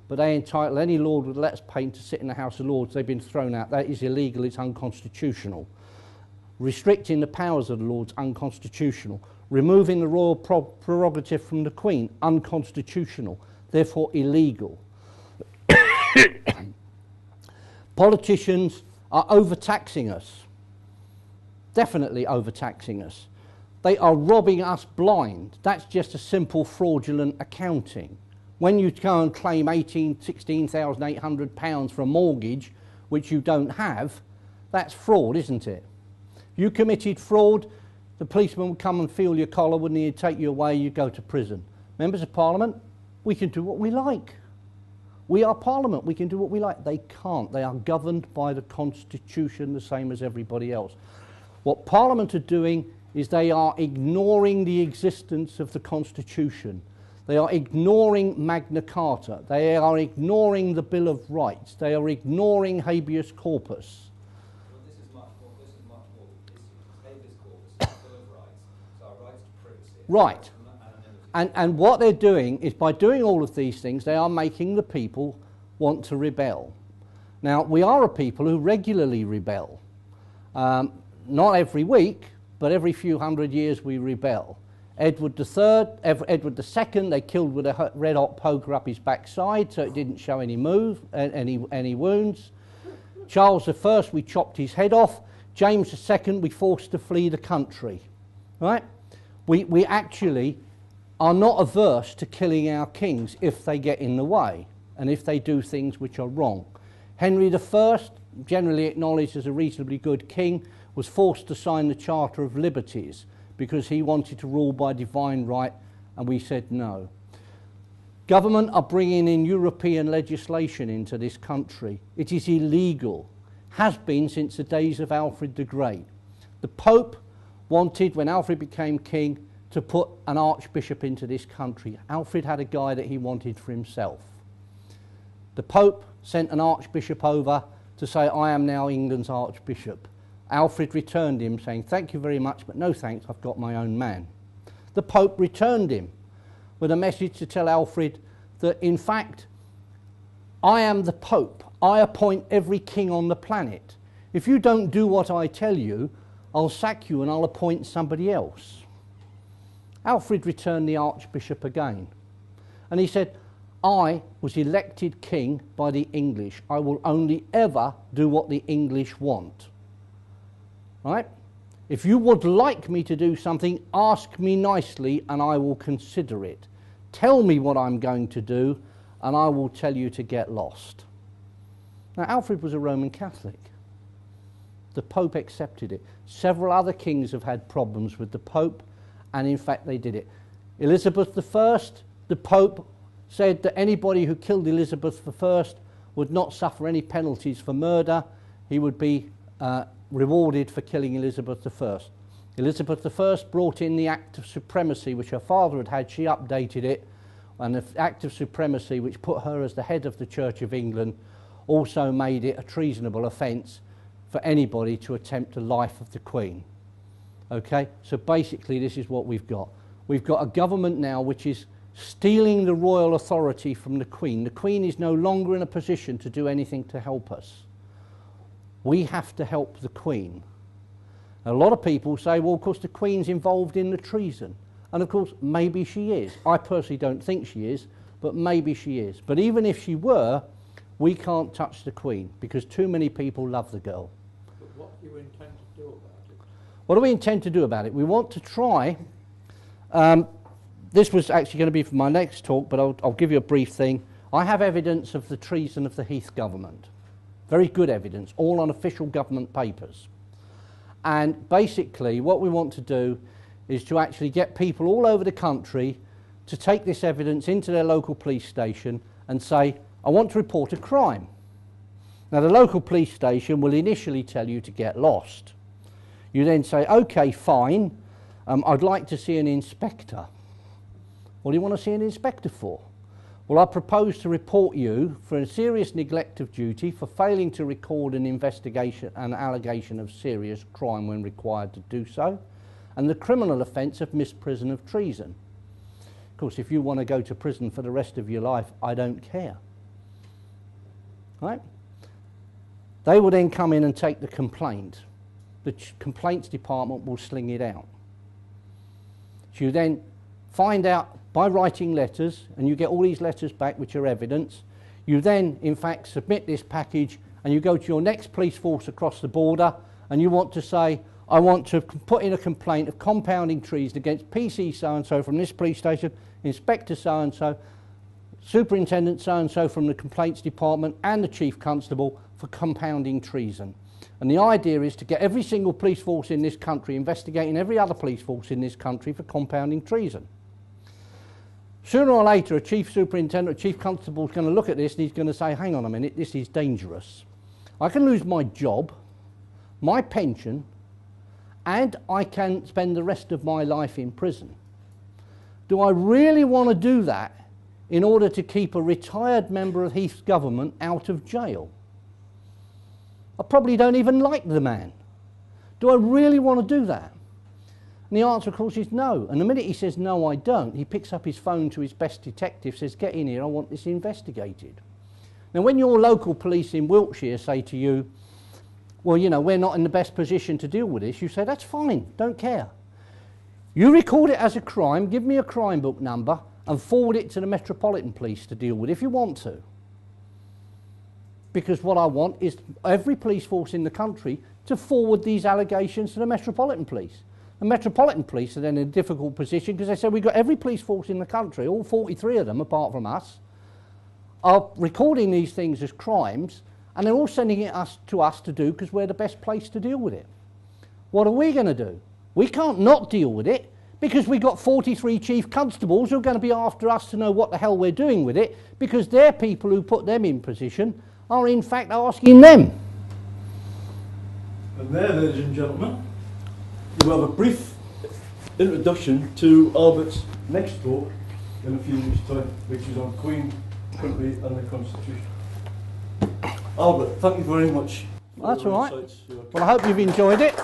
but they entitle any lord with let's pay to sit in the House of Lords. They've been thrown out. That is illegal. It's unconstitutional. Restricting the powers of the Lords, unconstitutional. Removing the royal prerogative from the Queen, unconstitutional, therefore illegal. Politicians are overtaxing us, definitely overtaxing us. They are robbing us blind. That's just a simple fraudulent accounting. When you go and claim £16,800 for a mortgage, which you don't have, that's fraud, isn't it? If you committed fraud, the policeman would come and feel your collar, wouldn't he? He'd take you away, you'd go to prison. Members of Parliament, we can do what we like. We are Parliament, we can do what we like. They can't. They are governed by the Constitution the same as everybody else. What Parliament are doing is they are ignoring the existence of the Constitution. They are ignoring Magna Carta. They are ignoring the Bill of Rights. They are ignoring habeas corpus. Well, this is much more. This is habeas corpus, Bill of Rights, so our rights to privacy. Right. And what they're doing is, by doing all of these things, they are making the people want to rebel. Now, we are a people who regularly rebel. Not every week, but every few hundred years we rebel. Edward II, they killed with a red-hot poker up his backside, so it didn't show any wounds. Charles I, we chopped his head off. James II, we forced to flee the country. Right? We actually are not averse to killing our kings if they get in the way and if they do things which are wrong. Henry I, generally acknowledged as a reasonably good king, was forced to sign the Charter of Liberties because he wanted to rule by divine right, and we said no. Government are bringing in European legislation into this country. It is illegal, has been since the days of Alfred the Great. The Pope wanted, when Alfred became king, to put an archbishop into this country. Alfred had a guy that he wanted for himself. The Pope sent an archbishop over to say, I am now England's archbishop. Alfred returned him saying, thank you very much, but no thanks, I've got my own man. The Pope returned him with a message to tell Alfred that, in fact, I am the Pope. I appoint every king on the planet. If you don't do what I tell you, I'll sack you and I'll appoint somebody else. Alfred returned the archbishop again. And he said, I was elected king by the English. I will only ever do what the English want. Right? If you would like me to do something, ask me nicely and I will consider it. Tell me what I'm going to do and I will tell you to get lost. Now, Alfred was a Roman Catholic. The Pope accepted it. Several other kings have had problems with the Pope, and in fact they did it. Elizabeth I, the Pope said that anybody who killed Elizabeth I would not suffer any penalties for murder. He would be rewarded for killing Elizabeth I. Elizabeth I brought in the Act of Supremacy, which her father had had. She updated it, and the Act of Supremacy, which put her as the head of the Church of England, also made it a treasonable offence for anybody to attempt the life of the Queen. Okay, so basically this is what we've got. We've got a government now which is stealing the royal authority from the Queen. The Queen is no longer in a position to do anything to help us. We have to help the Queen. A lot of people say, well, of course the Queen's involved in the treason. And of course, maybe she is. I personally don't think she is, but maybe she is. But even if she were, we can't touch the Queen because too many people love the girl. But what do you intend to do about it? What do we intend to do about it? We want to try, this was actually going to be for my next talk, but I'll give you a brief thing. I have evidence of the treason of the Heath government. Very good evidence, all on official government papers. And basically what we want to do is to actually get people all over the country to take this evidence into their local police station and say, I want to report a crime. Now the local police station will initially tell you to get lost. You then say, okay, fine, I'd like to see an inspector. What do you want to see an inspector for? Well, I propose to report you for a serious neglect of duty for failing to record an investigation, an allegation of serious crime when required to do so, and the criminal offence of misprision of treason. Of course, if you want to go to prison for the rest of your life, I don't care. right? They will then come in and take the complaint. The complaints department will sling it out. So you then find out by writing letters, and you get all these letters back which are evidence. You then, in fact, submit this package, and you go to your next police force across the border, and you want to say, I want to put in a complaint of compounding treason against PC so-and-so from this police station, Inspector so-and-so, Superintendent so-and-so from the complaints department, and the Chief Constable for compounding treason. And the idea is to get every single police force in this country investigating every other police force in this country for compounding treason. Sooner or later, a Chief Superintendent or Chief Constable is going to look at this and he's going to say, hang on a minute, this is dangerous. I can lose my job, my pension, and I can spend the rest of my life in prison. Do I really want to do that in order to keep a retired member of Heath's government out of jail? I probably don't even like the man. Do I really want to do that? And the answer, of course, is no. And the minute he says, no, I don't, he picks up his phone to his best detective, says, get in here, I want this investigated. Now, when your local police in Wiltshire say to you, well, you know, we're not in the best position to deal with this, you say, that's fine, don't care. You record it as a crime, give me a crime book number, and forward it to the Metropolitan Police to deal with if you want to. Because what I want is every police force in the country to forward these allegations to the Metropolitan Police. The Metropolitan Police are then in a difficult position because they say we've got every police force in the country, all 43 of them apart from us, are recording these things as crimes, and they're all sending it to us to do because we're the best place to deal with it. What are we going to do? We can't not deal with it because we've got 43 chief constables who are going to be after us to know what the hell we're doing with it because they're people who put them in position are in fact asking them. And there, ladies and gentlemen, you have a brief introduction to Albert's next talk in a few weeks' time, which is on Queen, Country and the Constitution. Albert, thank you very much. That's all right. Well, I hope you've enjoyed it.